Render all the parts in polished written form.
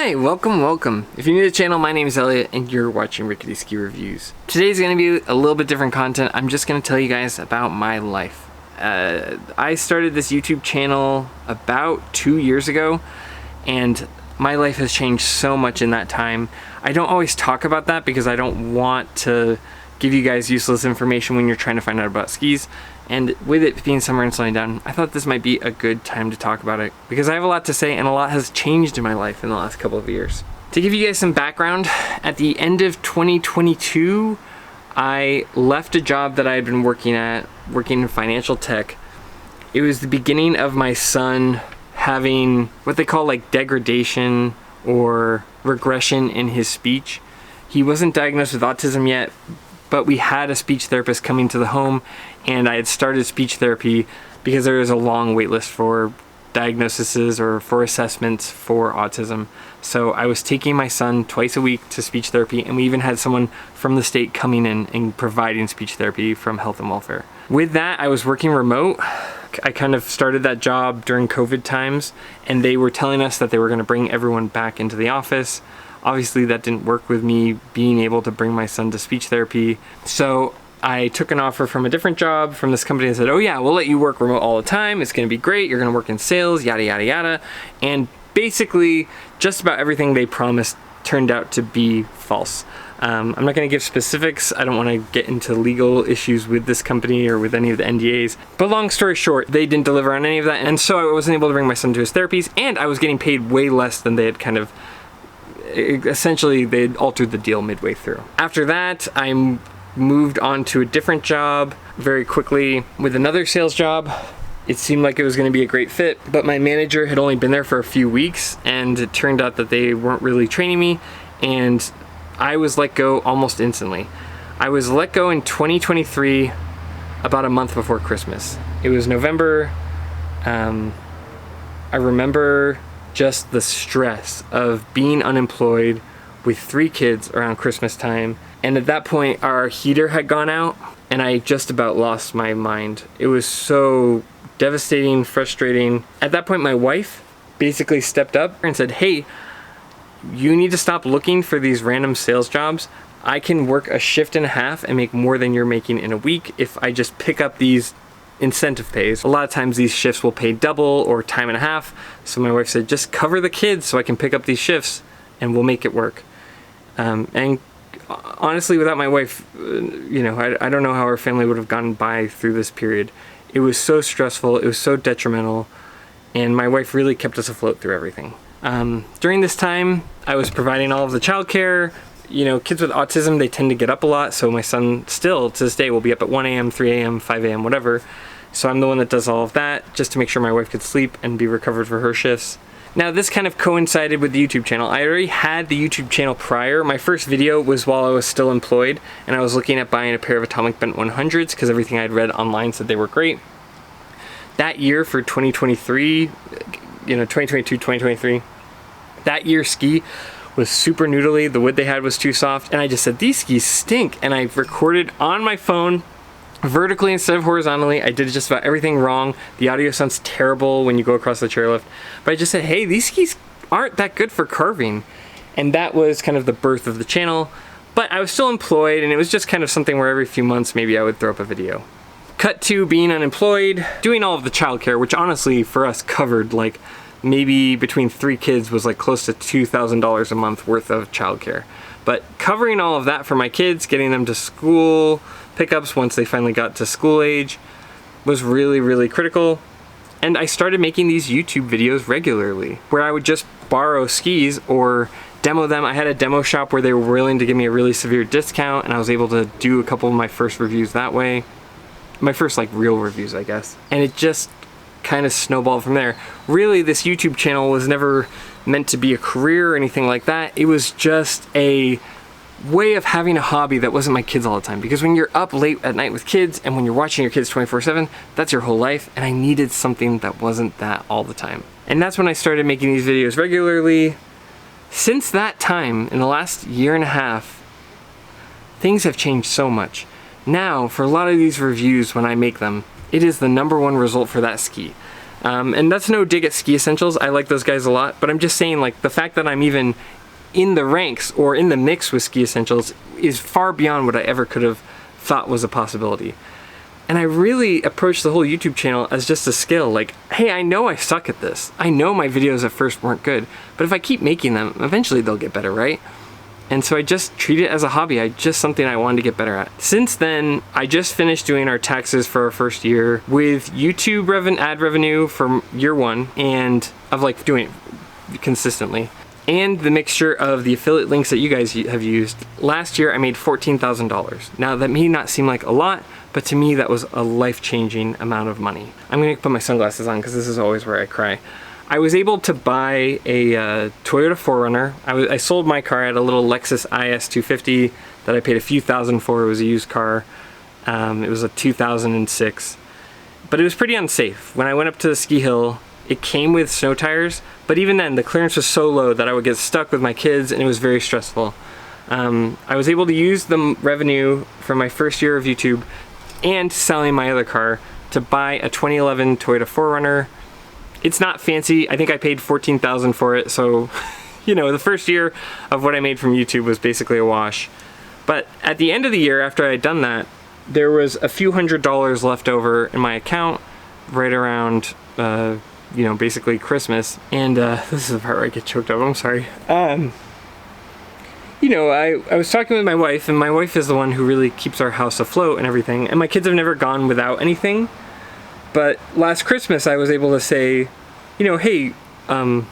Hi, welcome. If you're new to the channel, my name is Elliott and you're watching Rickety Ski Reviews. Today's gonna be a little bit different content. I'm just gonna tell you guys about my life. I started this YouTube channel about 2 years ago and my life has changed so much in that time. I don't always talk about that because I don't want to give you guys useless information when you're trying to find out about skis. And with it being summer and slowing down, I thought this might be a good time to talk about it because I have a lot to say and a lot has changed in my life in the last couple of years. To give you guys some background, at the end of 2022, I left a job that I had been working in financial tech. It was the beginning of my son having what they call like degradation or regression in his speech. He wasn't diagnosed with autism yet, but we had a speech therapist coming to the home and I had started speech therapy because there was a long wait list for diagnoses or for assessments for autism. So I was taking my son twice a week to speech therapy, and we even had someone from the state coming in and providing speech therapy from health and welfare. With that, I was working remote. I kind of started that job during COVID times, and they were telling us that they were going to bring everyone back into the office. Obviously that didn't work with me being able to bring my son to speech therapy. So I took an offer from a different job from this company and said, oh yeah, we'll let you work remote all the time. It's gonna be great. You're gonna work in sales, yada, yada, yada. And basically just about everything they promised turned out to be false. I'm not gonna give specifics. I don't wanna get into legal issues with this company or with any of the NDAs. But long story short, they didn't deliver on any of that. And so I wasn't able to bring my son to his therapies, and I was getting paid way less than they had kind of essentially they'd altered the deal midway through. After that, I moved on to a different job very quickly with another sales job. It seemed like it was going to be a great fit, but my manager had only been there for a few weeks and it turned out that they weren't really training me, and I was let go almost instantly. I was let go in 2023 about a month before Christmas. It was November. I remember just the stress of being unemployed with 3 kids around Christmas time. And at that point, our heater had gone out and I just about lost my mind. It was so devastating, frustrating. At that point, my wife basically stepped up and said, hey, you need to stop looking for these random sales jobs. I can work a shift and a half and make more than you're making in a week if I just pick up these incentive pays. A lot of times these shifts will pay double or time and a half. So my wife said, just cover the kids so I can pick up these shifts and we'll make it work. And honestly, without my wife, I don't know how our family would have gotten by through this period. It was so stressful, it was so detrimental, and my wife really kept us afloat through everything. During this time, I was providing all of the childcare. Kids with autism, they tend to get up a lot, so my son still, to this day, will be up at 1 a.m., 3 a.m., 5 a.m., whatever. So I'm the one that does all of that, just to make sure my wife could sleep and be recovered for her shifts. Now, this kind of coincided with the YouTube channel. I already had the YouTube channel prior. My first video was while I was still employed, and I was looking at buying a pair of Atomic Bent 100s because everything I'd read online said they were great. That year for 2023, 2022, 2023, that year's ski was super noodly. The wood they had was too soft, and I just said, these skis stink. And I recorded on my phone vertically instead of horizontally. I did just about everything wrong. The audio sounds terrible when you go across the chairlift, but I just said, hey, these skis aren't that good for carving. And that was kind of the birth of the channel. But I was still employed, and it was just kind of something where every few months maybe I would throw up a video. Cut to being unemployed, doing all of the childcare, which honestly for us covered like maybe between 3 kids was like close to $2,000 a month worth of childcare. But covering all of that for my kids, getting them to school pickups once they finally got to school age was really, really critical. And I started making these YouTube videos regularly where I would just borrow skis or demo them. I had a demo shop where they were willing to give me a really severe discount, and I was able to do a couple of my first reviews that way. My first like real reviews, I guess. And it just kind of snowballed from there. Really, this YouTube channel was never meant to be a career or anything like that. It was just a way of having a hobby that wasn't my kids all the time, because when you're up late at night with kids and when you're watching your kids 24/7, that's your whole life, and I needed something that wasn't that all the time. And that's when I started making these videos regularly. Since that time, in the last year and a half, things have changed so much. Now, for a lot of these reviews, when I make them, it is the #1 result for that ski. And that's no dig at Ski Essentials. I like those guys a lot, but I'm just saying, like, the fact that I'm even in the ranks or in the mix with Ski Essentials is far beyond what I ever could have thought was a possibility. And I really approached the whole YouTube channel as just a skill. Like, hey, I know I suck at this. I know my videos at first weren't good, but if I keep making them, eventually they'll get better, right? And so I just treat it as a hobby. Just something I wanted to get better at. Since then, I just finished doing our taxes for our first year with YouTube ad revenue from year one, and of like doing it consistently. And the mixture of the affiliate links that you guys have used. Last year, I made $14,000. Now, that may not seem like a lot, but to me, that was a life-changing amount of money. I'm gonna put my sunglasses on because this is always where I cry. I was able to buy a Toyota 4Runner. I sold my car at a little Lexus IS 250 that I paid a few thousand for. It was a used car. It was a 2006, but it was pretty unsafe. When I went up to the ski hill, it came with snow tires, but even then the clearance was so low that I would get stuck with my kids and it was very stressful. I was able to use the revenue from my first year of YouTube and selling my other car to buy a 2011 Toyota 4Runner. It's not fancy. I think I paid $14,000 for it, so you know, the first year of what I made from YouTube was basically a wash. But at the end of the year, after I had done that, there was a few $100s left over in my account, right around you know, basically Christmas. And this is the part where I get choked up, I'm sorry. You know, I was talking with my wife, and my wife is the one who really keeps our house afloat and everything, and my kids have never gone without anything. But last Christmas I was able to say, you know, hey, I'd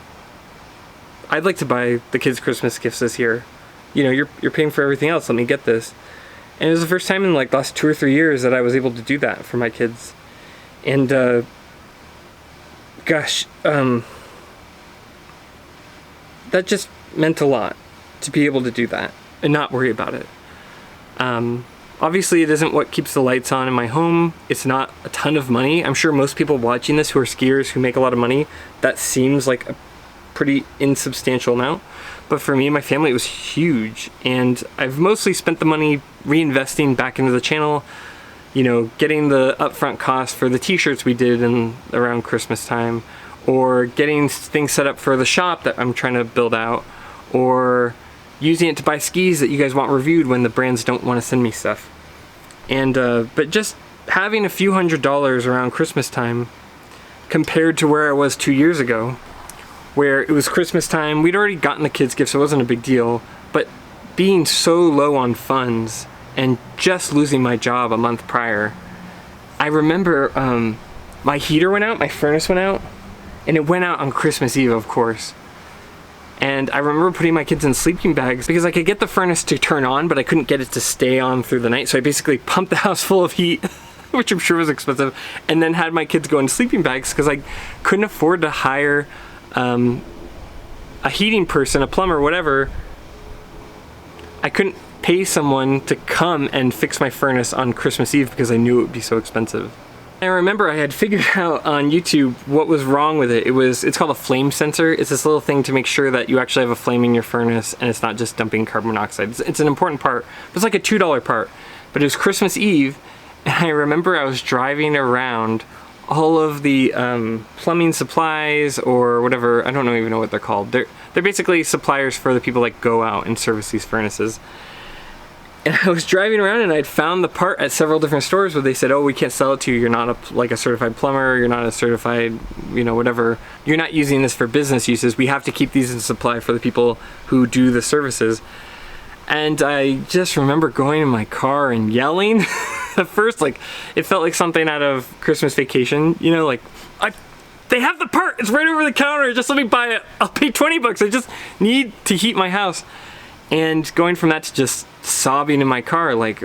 like to buy the kids Christmas gifts this year. You know, you're paying for everything else, let me get this. And it was the first time in like the last 2 or 3 years that I was able to do that for my kids. And gosh, that just meant a lot to be able to do that and not worry about it. Obviously it isn't what keeps the lights on in my home. It's not a ton of money. I'm sure most people watching this who are skiers who make a lot of money, that seems like a pretty insubstantial amount. But for me and my family, it was huge. And I've mostly spent the money reinvesting back into the channel, you know, getting the upfront cost for the t-shirts we did around Christmas time, or getting things set up for the shop that I'm trying to build out, or using it to buy skis that you guys want reviewed when the brands don't want to send me stuff. And but just having a few $100s around Christmas time compared to where I was 2 years ago, where it was Christmas time, we'd already gotten the kids gifts, so it wasn't a big deal, but being so low on funds and just losing my job a month prior, I remember my heater went out, my furnace went out, and it went out on Christmas Eve, of course. And I remember putting my kids in sleeping bags because I could get the furnace to turn on, but I couldn't get it to stay on through the night. So I basically pumped the house full of heat, which I'm sure was expensive, and then had my kids go in sleeping bags because I couldn't afford to hire a heating person, a plumber, whatever. I couldn't pay someone to come and fix my furnace on Christmas Eve because I knew it would be so expensive. I remember I had figured out on YouTube what was wrong with it. It's called a flame sensor. It's this little thing to make sure that you actually have a flame in your furnace and it's not just dumping carbon monoxide. It's an important part. It's like a $2 part. But it was Christmas Eve, and I remember I was driving around all of the plumbing supplies or whatever. I don't even know what they're called. They're basically suppliers for the people that go out and service these furnaces. And I was driving around and I'd found the part at several different stores where they said, oh, we can't sell it to you. You're not a certified plumber. You're not a certified, you know, whatever. You're not using this for business uses. We have to keep these in supply for the people who do the services. And I just remember going in my car and yelling. At first, like, it felt like something out of Christmas Vacation, you know, like, they have the part. It's right over the counter. Just let me buy it. I'll pay 20 bucks. I just need to heat my house. And going from that to just sobbing in my car, like,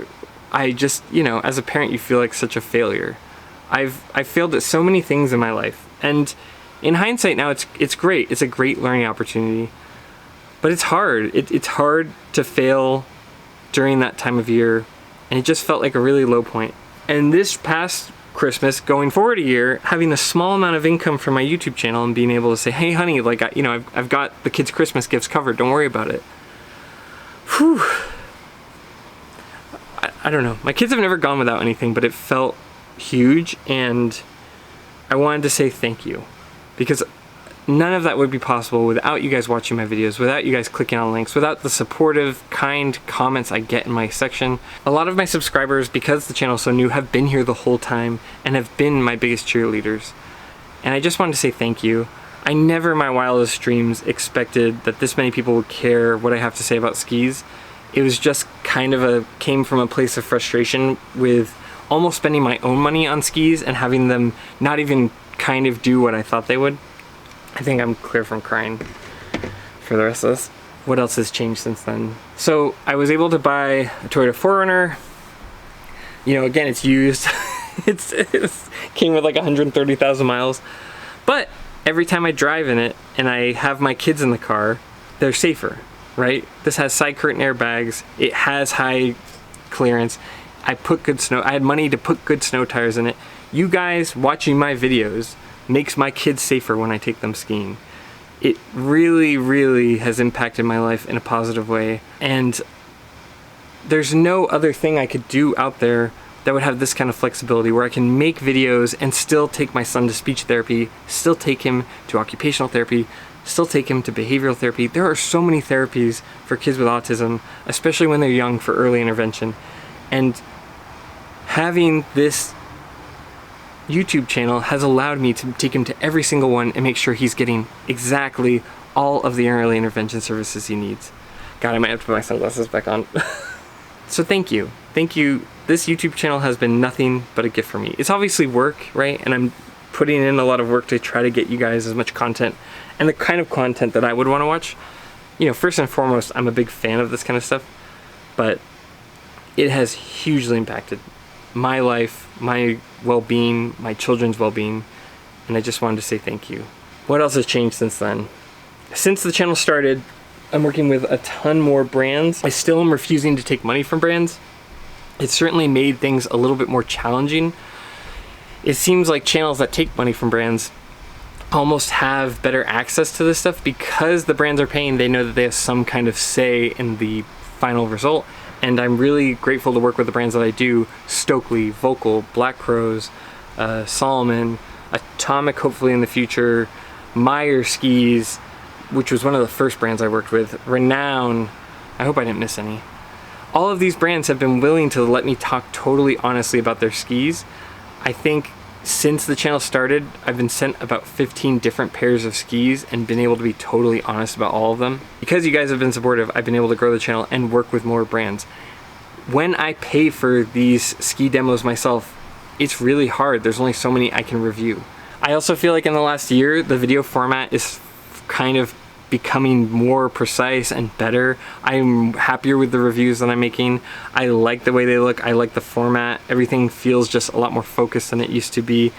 I just, you know, as a parent, you feel like such a failure. I've failed at so many things in my life, and in hindsight now, it's great. It's a great learning opportunity, but it's hard. It's hard to fail during that time of year, and it just felt like a really low point. And this past Christmas, going forward a year, having a small amount of income from my YouTube channel and being able to say, hey, honey, like, you know, I've got the kids' Christmas gifts covered. Don't worry about it. Whew. I don't know. My kids have never gone without anything, but it felt huge, and I wanted to say thank you, because none of that would be possible without you guys watching my videos, without you guys clicking on links, without the supportive, kind comments I get in my section. A lot of my subscribers, because the channel is so new, have been here the whole time and have been my biggest cheerleaders. And I just wanted to say thank you. I never in my wildest dreams expected that this many people would care what I have to say about skis. It was just kind of came from a place of frustration with almost spending my own money on skis and having them not even kind of do what I thought they would. I think I'm clear from crying for the rest of this. What else has changed since then? So I was able to buy a Toyota 4Runner. You know, again, it's used. It came with like 130,000 miles. But every time I drive in it and I have my kids in the car, they're safer, right? This has side curtain airbags. It has high clearance. I had money to put good snow tires in it. You guys watching my videos makes my kids safer when I take them skiing. It really, really has impacted my life in a positive way. And there's no other thing I could do out there that would have this kind of flexibility, where I can make videos and still take my son to speech therapy, still take him to occupational therapy, still take him to behavioral therapy. There are so many therapies for kids with autism, especially when they're young, for early intervention. And having this YouTube channel has allowed me to take him to every single one and make sure he's getting exactly all of the early intervention services he needs. God, I might have to put my sunglasses back on. So thank you. Thank you. This YouTube channel has been nothing but a gift for me. It's obviously work, right? And I'm putting in a lot of work to try to get you guys as much content and the kind of content that I would want to watch. You know, first and foremost, I'm a big fan of this kind of stuff, but it has hugely impacted my life, my well-being, my children's well-being, and I just wanted to say thank you. What else has changed since then? Since the channel started, I'm working with a ton more brands. I still am refusing to take money from brands. It's certainly made things a little bit more challenging. It seems like channels that take money from brands almost have better access to this stuff because the brands are paying. They know that they have some kind of say in the final result. And I'm really grateful to work with the brands that I do. Stokely, Volkl, Black Crows, Salomon, Atomic hopefully in the future, Meyer Skis, which was one of the first brands I worked with, Renown, I hope I didn't miss any. All of these brands have been willing to let me talk totally honestly about their skis. I think since the channel started, I've been sent about 15 different pairs of skis and been able to be totally honest about all of them. Because you guys have been supportive, I've been able to grow the channel and work with more brands. When I pay for these ski demos myself, it's really hard. There's only so many I can review. I also feel like in the last year, the video format is kind of becoming more precise and better. I'm happier with the reviews that I'm making. I like the way they look. I like the format. Everything feels just a lot more focused than it used to be.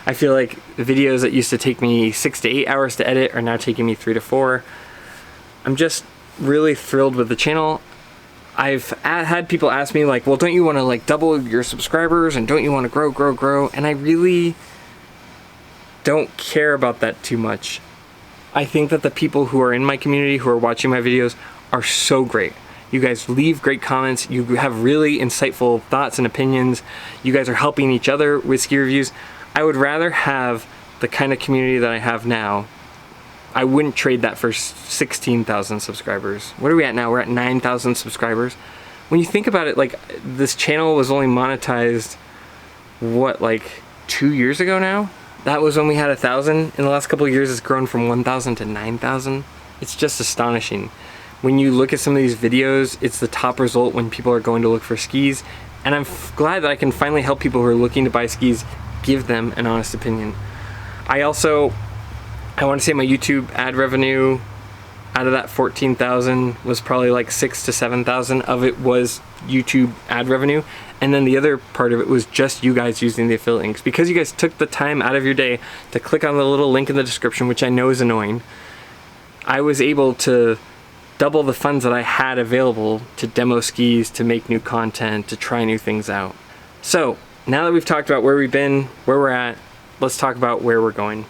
I feel like videos that used to take me 6 to 8 hours to edit are now taking me 3 to 4. I'm just really thrilled with the channel. I've had people ask me like, well, don't you want to like double your subscribers and don't you want to grow? And I really don't care about that too much. I think that the people who are in my community who are watching my videos are so great. You guys leave great comments. You have really insightful thoughts and opinions. You guys are helping each other with ski reviews. I would rather have the kind of community that I have now. I wouldn't trade that for 16,000 subscribers. What are we at now? We're at 9,000 subscribers. When you think about it, like this channel was only monetized, what, like 2 years ago now? That was when we had 1,000. In the last couple of years, it's grown from 1,000 to 9,000. It's just astonishing. When you look at some of these videos, it's the top result when people are going to look for skis. And I'm glad that I can finally help people who are looking to buy skis, give them an honest opinion. I want to say my YouTube ad revenue, out of that 14,000 was probably like 6,000 to 7,000 of it was YouTube ad revenue. And then the other part of it was just you guys using the affiliate links. Because you guys took the time out of your day to click on the little link in the description, which I know is annoying, I was able to double the funds that I had available to demo skis, to make new content, to try new things out. So now that we've talked about where we've been, where we're at, let's talk about where we're going.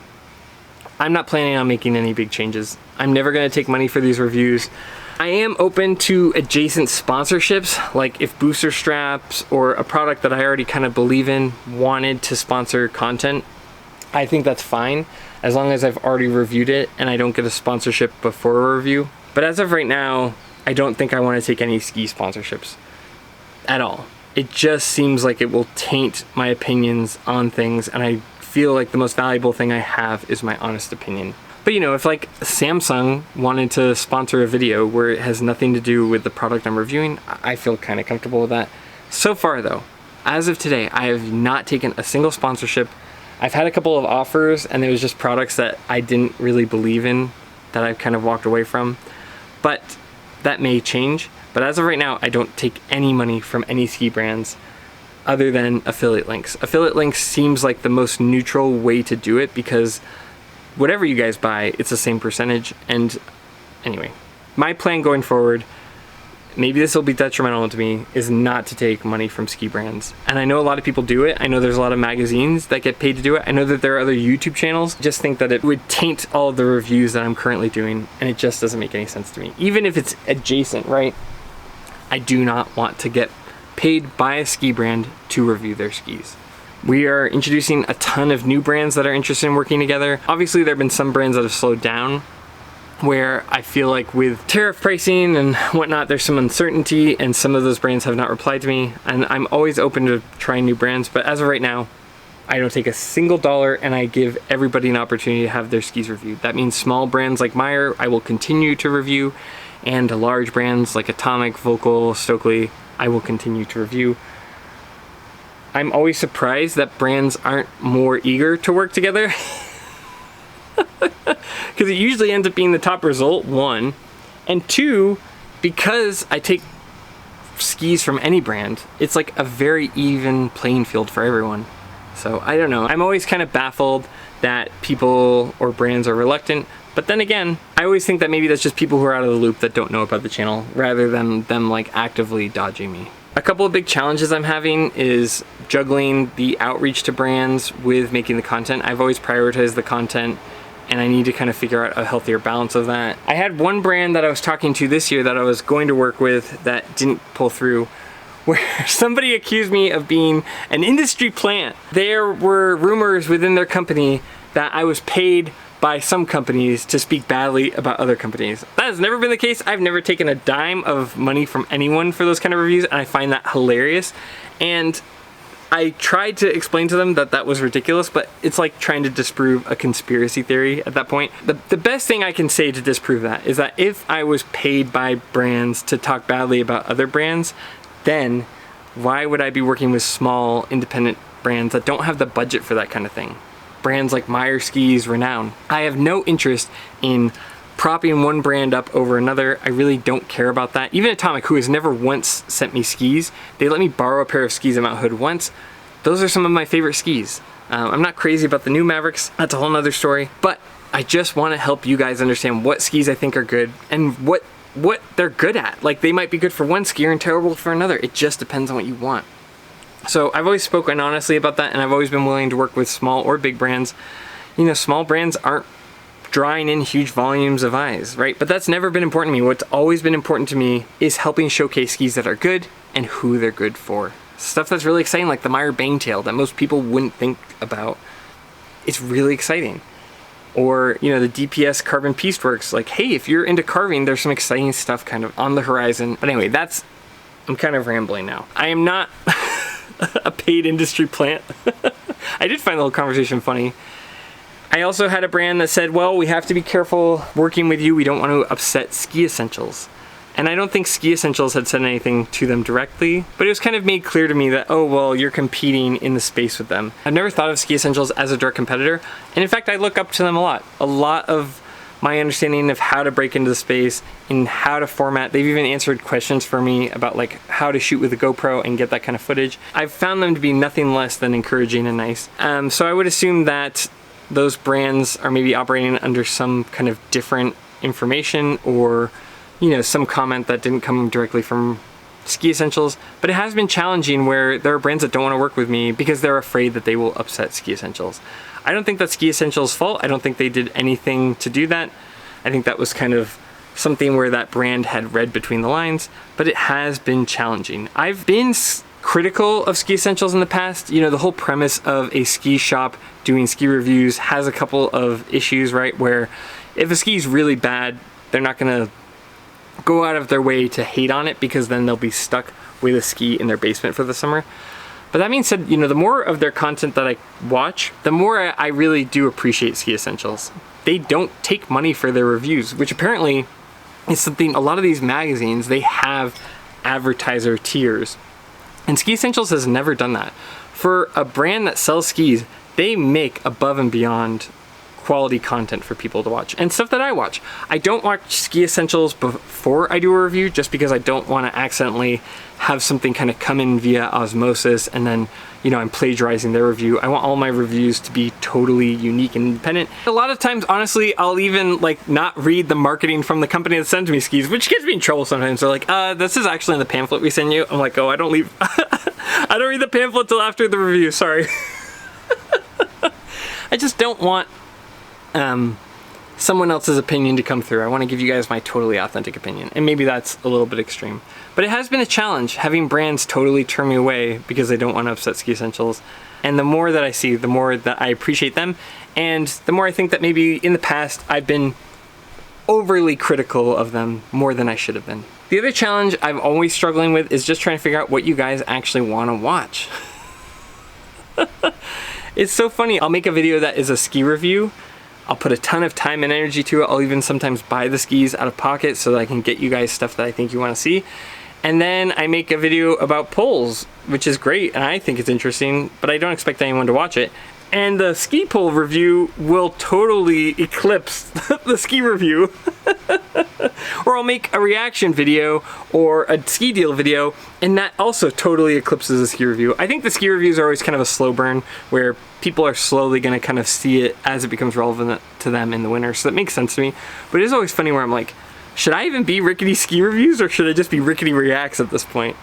I'm not planning on making any big changes. I'm never going to take money for these reviews. I am open to adjacent sponsorships, like if Booster Straps or a product that I already kind of believe in wanted to sponsor content, I think that's fine as long as I've already reviewed it and I don't get a sponsorship before a review. But as of right now, I don't think I want to take any ski sponsorships at all. It just seems like it will taint my opinions on things, and I feel like the most valuable thing I have is my honest opinion. But you know, if like Samsung wanted to sponsor a video where it has nothing to do with the product I'm reviewing, I feel kind of comfortable with that. So far though, as of today, I have not taken a single sponsorship. I've had a couple of offers and it was just products that I didn't really believe in that I've kind of walked away from. But that may change. But as of right now, I don't take any money from any ski brands other than affiliate links. Affiliate links seems like the most neutral way to do it because whatever you guys buy, it's the same percentage. And anyway, my plan going forward, maybe this will be detrimental to me, is not to take money from ski brands. And I know a lot of people do it. I know there's a lot of magazines that get paid to do it. I know that there are other YouTube channels. I just think that it would taint all of the reviews that I'm currently doing, and it just doesn't make any sense to me. Even if it's adjacent, right? I do not want to get paid by a ski brand to review their skis. We are introducing a ton of new brands that are interested in working together. Obviously, there have been some brands that have slowed down where I feel like with tariff pricing and whatnot, there's some uncertainty and some of those brands have not replied to me. And I'm always open to trying new brands, but as of right now, I don't take a single dollar and I give everybody an opportunity to have their skis reviewed. That means small brands like Meyer, I will continue to review, and large brands like Atomic, Volkl, Stokely, I will continue to review. I'm always surprised that brands aren't more eager to work together because it usually ends up being the top result, one, and two, because I take skis from any brand, it's like a very even playing field for everyone. So I don't know, I'm always kind of baffled that people or brands are reluctant, but then again, I always think that maybe that's just people who are out of the loop that don't know about the channel rather than them like actively dodging me. A couple of big challenges I'm having is juggling the outreach to brands with making the content. I've always prioritized the content and I need to kind of figure out a healthier balance of that. I had one brand that I was talking to this year that I was going to work with that didn't pull through, where somebody accused me of being an industry plant. There were rumors within their company that I was paid by some companies to speak badly about other companies. That has never been the case. I've never taken a dime of money from anyone for those kind of reviews, and I find that hilarious. And I tried to explain to them that that was ridiculous, but it's like trying to disprove a conspiracy theory at that point. The best thing I can say to disprove that is that if I was paid by brands to talk badly about other brands, then why would I be working with small independent brands that don't have the budget for that kind of thing? Brands like Meyer Skis, Renown. I have no interest in propping one brand up over another. I really don't care about that. Even Atomic, who has never once sent me skis, they let me borrow a pair of skis at Mount Hood once. Those are some of my favorite skis. I'm not crazy about the new Mavericks. That's a whole nother story. But I just want to help you guys understand what skis I think are good and what they're good at. Like, they might be good for one skier and terrible for another. It just depends on what you want. So I've always spoken honestly about that, and I've always been willing to work with small or big brands. You know, small brands aren't drawing in huge volumes of eyes, right? But that's never been important to me. What's always been important to me is helping showcase skis that are good and who they're good for. Stuff that's really exciting, like the Meyer Bangtail that most people wouldn't think about. It's really exciting. Or, you know, the DPS Carbon Pieceworks. Like, hey, if you're into carving, there's some exciting stuff kind of on the horizon. But anyway, I'm kind of rambling now. I am not a paid industry plant. I did find the whole conversation funny. I also had a brand that said, well, we have to be careful working with you. We don't want to upset Ski Essentials. And I don't think Ski Essentials had said anything to them directly, but it was kind of made clear to me that, oh, well, you're competing in the space with them. I've never thought of Ski Essentials as a direct competitor. And in fact, I look up to them a lot. A lot of my understanding of how to break into the space and how to format. They've even answered questions for me about like how to shoot with a GoPro and get that kind of footage. I've found them to be nothing less than encouraging and nice. So I would assume that those brands are maybe operating under some kind of different information or, you know, some comment that didn't come directly from Ski Essentials. But it has been challenging where there are brands that don't want to work with me because they're afraid that they will upset Ski Essentials. I don't think that's Ski Essentials' fault. I don't think they did anything to do that. I think that was kind of something where that brand had read between the lines, but it has been challenging. I've been critical of Ski Essentials in the past. You know, the whole premise of a ski shop doing ski reviews has a couple of issues, right? Where if a ski's really bad, they're not gonna go out of their way to hate on it, because then they'll be stuck with a ski in their basement for the summer. But that being said, you know, the more of their content that I watch, the more I really do appreciate Ski Essentials. They don't take money for their reviews, which apparently is something a lot of these magazines, they have advertiser tiers. And Ski Essentials has never done that. For a brand that sells skis, they make above and beyond quality content for people to watch, and stuff that I watch. I don't watch Ski Essentials before I do a review, just because I don't want to accidentally have something kind of come in via osmosis and then, you know, I'm plagiarizing their review. I want all my reviews to be totally unique and independent. A lot of times, honestly, I'll even like not read the marketing from the company that sends me skis, which gets me in trouble sometimes. They're like, this is actually in the pamphlet we send you. I'm like, oh, I don't read the pamphlet till after the review, sorry. I just don't want someone else's opinion to come through. I want to give you guys my totally authentic opinion, and maybe that's a little bit extreme. But it has been a challenge having brands totally turn me away because they don't want to upset Ski Essentials. And the more that I see, the more that I appreciate them, and the more I think that maybe in the past I've been overly critical of them more than I should have been. The other challenge I'm always struggling with is just trying to figure out what you guys actually want to watch. It's so funny. I'll make a video that is a ski review. I'll put a ton of time and energy to it. I'll even sometimes buy the skis out of pocket so that I can get you guys stuff that I think you want to see. And then I make a video about poles, which is great, and I think it's interesting, but I don't expect anyone to watch it. And the ski pole review will totally eclipse the ski review. Or I'll make a reaction video or a ski deal video, and that also totally eclipses the ski review. I think the ski reviews are always kind of a slow burn, where people are slowly going to kind of see it as it becomes relevant to them in the winter. So that makes sense to me. But it is always funny where I'm like, should I even be Rickety ski reviews, or should I just be Rickety reacts at this point?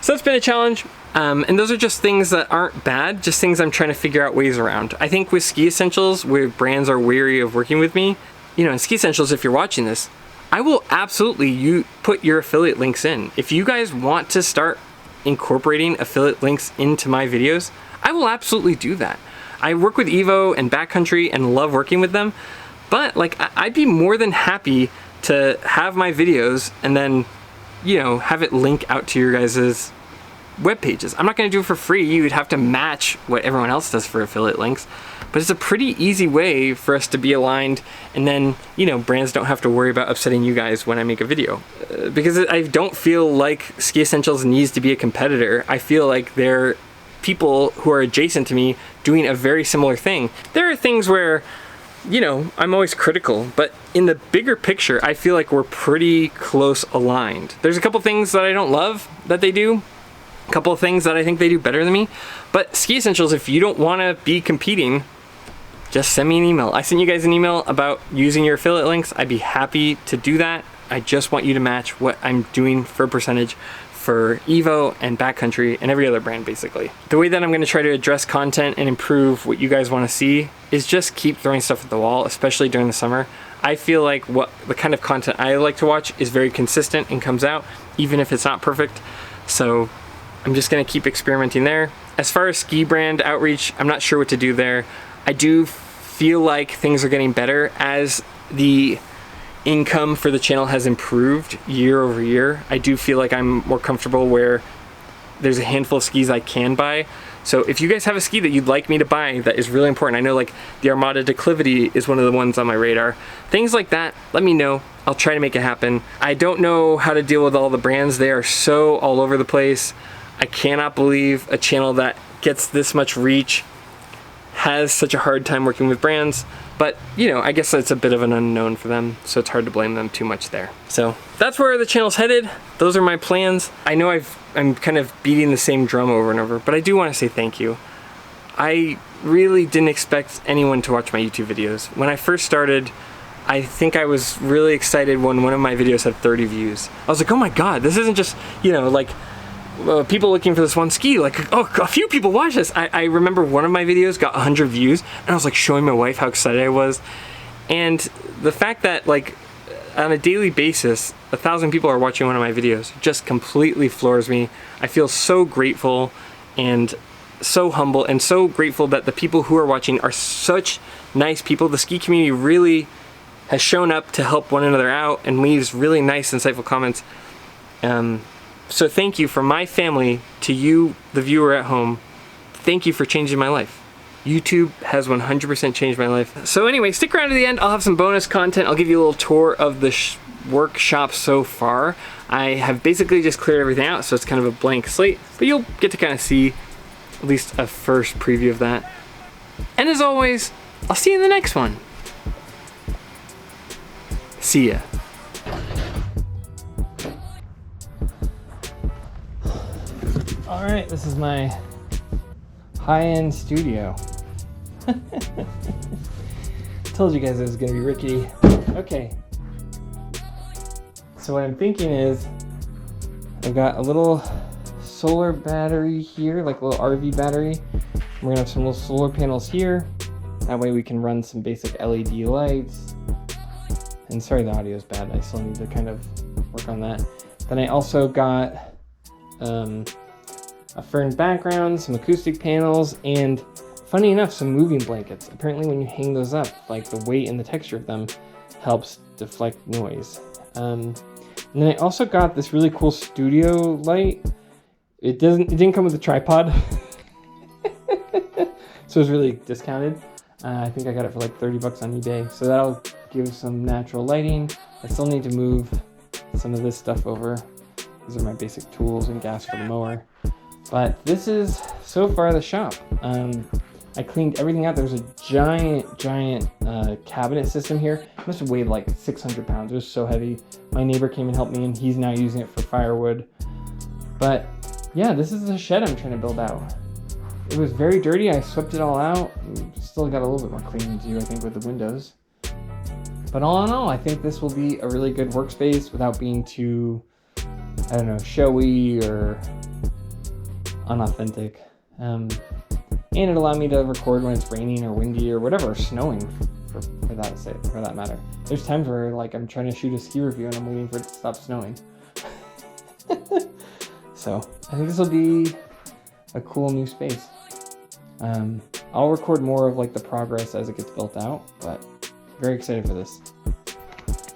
So that's been a challenge. And those are just things that aren't bad, just things I'm trying to figure out ways around. I think with Ski Essentials, where brands are wary of working with me, you know, in Ski Essentials, if you're watching this, I will absolutely put your affiliate links in. If you guys want to start incorporating affiliate links into my videos, I will absolutely do that. I work with Evo and Backcountry and love working with them, but like I'd be more than happy to have my videos and then, you know, have it link out to your guys's web pages. I'm not going to do it for free. You'd have to match what everyone else does for affiliate links, but it's a pretty easy way for us to be aligned, and then, you know, brands don't have to worry about upsetting you guys when I make a video. Because I don't feel like Ski Essentials needs to be a competitor. I feel like they're people who are adjacent to me doing a very similar thing. There are things where, you know, I'm always critical, but in the bigger picture, I feel like we're pretty close aligned. There's a couple things that I don't love that they do, a couple of things that I think they do better than me, but Ski Essentials, if you don't want to be competing, just send me an email. I sent you guys an email about using your affiliate links. I'd be happy to do that. I just want you to match what I'm doing for a percentage for Evo and Backcountry and every other brand, basically. The way that I'm going to try to address content and improve what you guys want to see is just keep throwing stuff at the wall, especially during the summer. I feel like the kind of content I like to watch is very consistent and comes out, even if it's not perfect. So I'm just going to keep experimenting there. As far as ski brand outreach, I'm not sure what to do there. I do feel like things are getting better as the income for the channel has improved year over year. I do feel like I'm more comfortable where there's a handful of skis I can buy. So if you guys have a ski that you'd like me to buy that is really important, I know like the Armada Declivity is one of the ones on my radar. Things like that, let me know. I'll try to make it happen. I don't know how to deal with all the brands. They are so all over the place. I cannot believe a channel that gets this much reach has such a hard time working with brands, but you know, I guess it's a bit of an unknown for them, so it's hard to blame them too much there. So that's where the channel's headed. Those are my plans. I know I'm kind of beating the same drum over and over, but I do want to say thank you. I really didn't expect anyone to watch my YouTube videos. When I first started, I think I was really excited when one of my videos had 30 views. I was like, oh my god, this isn't just, you know, like people looking for this one ski, like, oh, a few people watch this. I remember one of my videos got 100 views, and I was like showing my wife how excited I was. And the fact that like on a daily basis, 1,000 people are watching one of my videos. It just completely floors me. I feel so grateful and so humble and so grateful that the people who are watching are such nice people. The ski community really has shown up to help one another out and leaves really nice, insightful comments. So thank you from my family to you, the viewer at home. Thank you for changing my life. YouTube has 100% changed my life. So anyway, stick around to the end. I'll have some bonus content. I'll give you a little tour of the workshop so far. I have basically just cleared everything out, so it's kind of a blank slate, but you'll get to kind of see at least a first preview of that. And as always, I'll see you in the next one. See ya. All right, this is my high-end studio. Told you guys it was gonna be rickety. Okay. So what I'm thinking is, I've got a little solar battery here, like a little RV battery. We're gonna have some little solar panels here. That way we can run some basic LED lights. And sorry the audio is bad, I still need to kind of work on that. Then I also got a fern background, some acoustic panels, and funny enough, some moving blankets. Apparently when you hang those up, like the weight and the texture of them helps deflect noise. And then I also got this really cool studio light. It didn't come with a tripod, so it was really discounted. I think I got it for like 30 bucks on eBay. So that'll give some natural lighting. I still need to move some of this stuff over. These are my basic tools and gas for the mower. But this is so far the shop. I cleaned everything out. There's a giant cabinet system here. It must have weighed like 600 pounds. It was so heavy. My neighbor came and helped me, and he's now using it for firewood. But yeah, this is the shed I'm trying to build out. It was very dirty. I swept it all out. Still got a little bit more cleaning to do, I think, with the windows. But all in all, I think this will be a really good workspace without being too, I don't know, showy or unauthentic. And it allowed me to record when it's raining or windy or whatever, or snowing for that matter. There's times where like I'm trying to shoot a ski review and I'm waiting for it to stop snowing. So I think this will be a cool new space. I'll record more of like the progress as it gets built out, but very excited for this.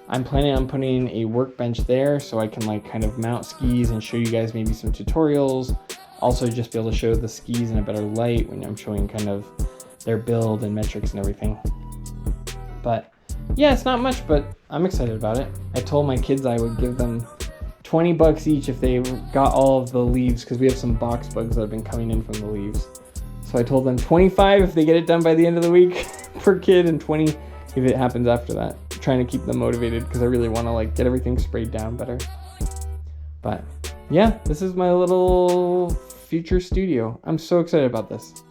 I'm planning on putting a workbench there so I can like kind of mount skis and show you guys maybe some tutorials. Also just be able to show the skis in a better light when I'm showing kind of their build and metrics and everything. But yeah, it's not much, but I'm excited about it. I told my kids I would give them 20 bucks each if they got all of the leaves, because we have some box bugs that have been coming in from the leaves. So I told them 25 if they get it done by the end of the week per kid, and 20 if it happens after that. I'm trying to keep them motivated because I really want to like get everything sprayed down better. But yeah, this is my little future studio. I'm so excited about this.